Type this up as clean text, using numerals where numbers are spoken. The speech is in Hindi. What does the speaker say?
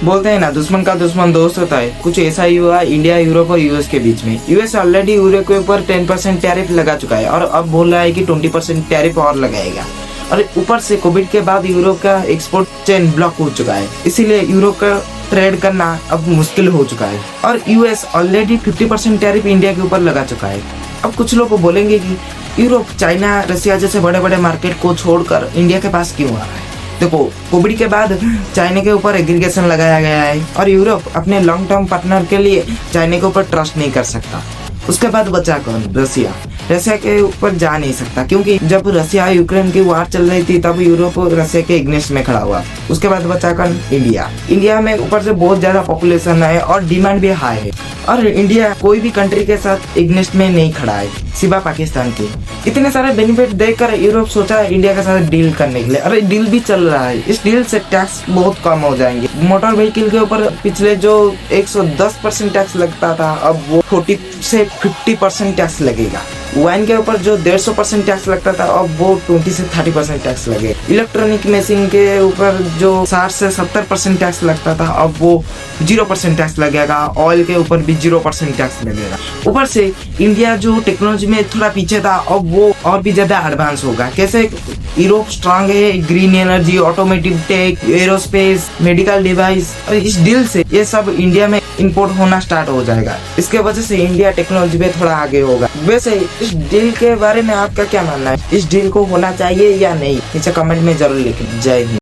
बोलते हैं ना, दुश्मन का दुश्मन दोस्त होता है। कुछ ऐसा ही हुआ इंडिया, यूरोप और यूएस के बीच में। यूएस ऑलरेडी यूरोप के ऊपर 10% टैरिफ लगा चुका है और अब बोल रहा है कि 20% टैरिफ और लगाएगा। और ऊपर से कोविड के बाद यूरोप का एक्सपोर्ट चेन ब्लॉक हो चुका है, इसीलिए यूरोप का ट्रेड करना अब मुश्किल हो चुका है। और यूएस ऑलरेडी 50% टैरिफ इंडिया के ऊपर लगा चुका है। अब कुछ लोग बोलेंगे कि यूरोप, चाइना, रशिया जैसे बड़े बड़े मार्केट को छोड़कर इंडिया के पास क्यों आ रहा है। देखो, कोविड के बाद चाइना के ऊपर एग्रीगेशन लगाया गया है और यूरोप अपने लॉन्ग टर्म पार्टनर के लिए चाइना के ऊपर ट्रस्ट नहीं कर सकता। उसके बाद बचा कौन? रशिया। रशिया के ऊपर जा नहीं सकता, क्योंकि जब रशिया यूक्रेन की वार चल रही थी तब यूरोप रशिया के इग्नेस्ट में खड़ा हुआ। उसके बाद बचा कौन? इंडिया। इंडिया में ऊपर से बहुत ज्यादा पॉपुलेशन है और डिमांड भी हाई है, और इंडिया कोई भी कंट्री के साथ इग्नेस्ट में नहीं खड़ा है सिवा पाकिस्तान के। इतने सारे बेनिफिट देखकर यूरोप सोचा इंडिया के साथ डील करने के लिए। अरे डील भी चल रहा है, इस डील से टैक्स बहुत कम हो जाएंगे। मोटर व्हीकल के ऊपर पिछले जो 110% टैक्स लगता था, अब वो 40 से 50% टैक्स लगेगा। वाइन के ऊपर जो 150% टैक्स लगता था, अब वो 20 से 30% टैक्स लगेगा। इलेक्ट्रॉनिक मशीन के ऊपर जो 60 से 70% टैक्स लगता था, अब वो 0% टैक्स लगेगा। ऑयल के ऊपर भी 0% टैक्स लगेगा। ऊपर से इंडिया जो टेक्नोलॉजी में थोड़ा पीछे था, अब वो और भी ज्यादा एडवांस होगा। कैसे? यूरोप स्ट्रांग है green energy, automotive tech, aerospace, medical device, और इस डील से ये सब इंडिया में इंपोर्ट होना स्टार्ट हो जाएगा। इसके वजह से इंडिया टेक्नोलॉजी में थोड़ा आगे होगा। वैसे इस डील के बारे में आपका क्या मानना है? इस डील को होना चाहिए या नहीं? नीचे कमेंट में जरूर लिखें। जय हिंद।